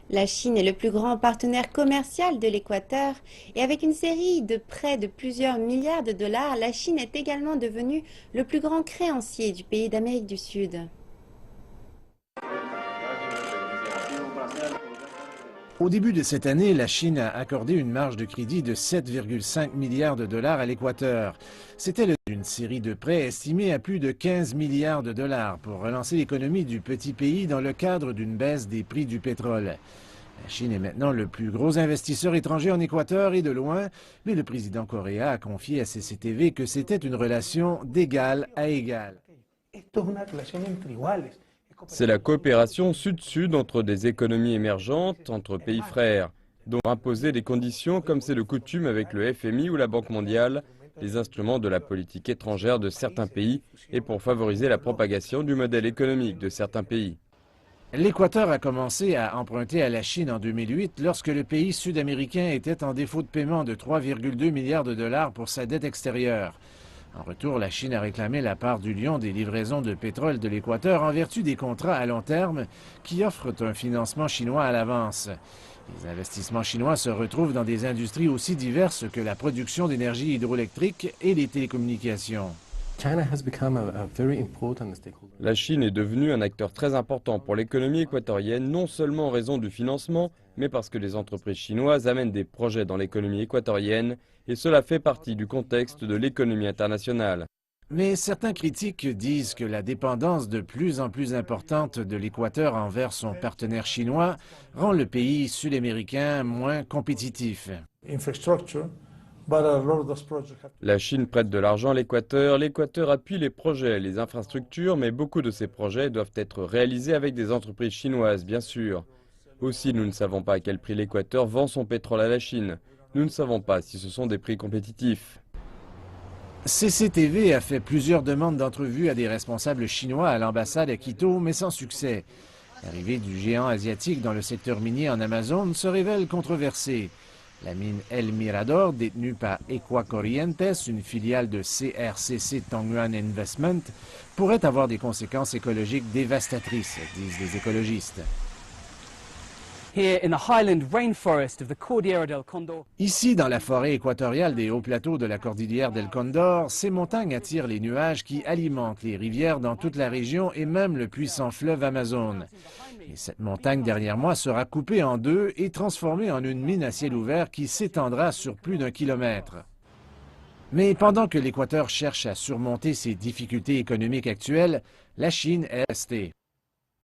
La Chine est le plus grand partenaire commercial de l'Équateur et avec une série de prêts de plusieurs milliards de dollars, la Chine est également devenue le plus grand créancier du pays d'Amérique du Sud. Au début de cette année, la Chine a accordé une marge de crédit de 7,5 milliards de dollars à l'Équateur. C'était une série de prêts estimés à plus de 15 milliards de dollars pour relancer l'économie du petit pays dans le cadre d'une baisse des prix du pétrole. La Chine est maintenant le plus gros investisseur étranger en Équateur et de loin, mais le président coréen a confié à CCTV que c'était une relation d'égal à égal. C'est la coopération sud-sud entre des économies émergentes, entre pays frères, dont imposer des conditions comme c'est de coutume avec le FMI ou la Banque mondiale, les instruments de la politique étrangère de certains pays et pour favoriser la propagation du modèle économique de certains pays. L'Équateur a commencé à emprunter à la Chine en 2008 lorsque le pays sud-américain était en défaut de paiement de 3,2 milliards de dollars pour sa dette extérieure. En retour, la Chine a réclamé la part du lion des livraisons de pétrole de l'Équateur en vertu des contrats à long terme qui offrent un financement chinois à l'avance. Les investissements chinois se retrouvent dans des industries aussi diverses que la production d'énergie hydroélectrique et les télécommunications. La Chine est devenue un acteur très important pour l'économie équatorienne, non seulement en raison du financement, mais parce que les entreprises chinoises amènent des projets dans l'économie équatorienne, et cela fait partie du contexte de l'économie internationale. Mais certains critiques disent que la dépendance de plus en plus importante de l'Équateur envers son partenaire chinois rend le pays sud-américain moins compétitif. La Chine prête de l'argent à l'Équateur, l'Équateur appuie les projets, les infrastructures, mais beaucoup de ces projets doivent être réalisés avec des entreprises chinoises, bien sûr. Aussi, nous ne savons pas à quel prix l'Équateur vend son pétrole à la Chine. Nous ne savons pas si ce sont des prix compétitifs. CCTV a fait plusieurs demandes d'entrevue à des responsables chinois à l'ambassade à Quito, mais sans succès. L'arrivée du géant asiatique dans le secteur minier en Amazone se révèle controversée. La mine El Mirador, détenue par Equacorrientes, une filiale de CRCC Tongguan Investment, pourrait avoir des conséquences écologiques dévastatrices, disent les écologistes. Ici, dans la forêt équatoriale des hauts plateaux de la cordillère del Condor, ces montagnes attirent les nuages qui alimentent les rivières dans toute la région et même le puissant fleuve Amazone. Et cette montagne derrière moi sera coupée en deux et transformée en une mine à ciel ouvert qui s'étendra sur plus d'1 kilomètre. Mais pendant que l'Équateur cherche à surmonter ses difficultés économiques actuelles, la Chine est restée.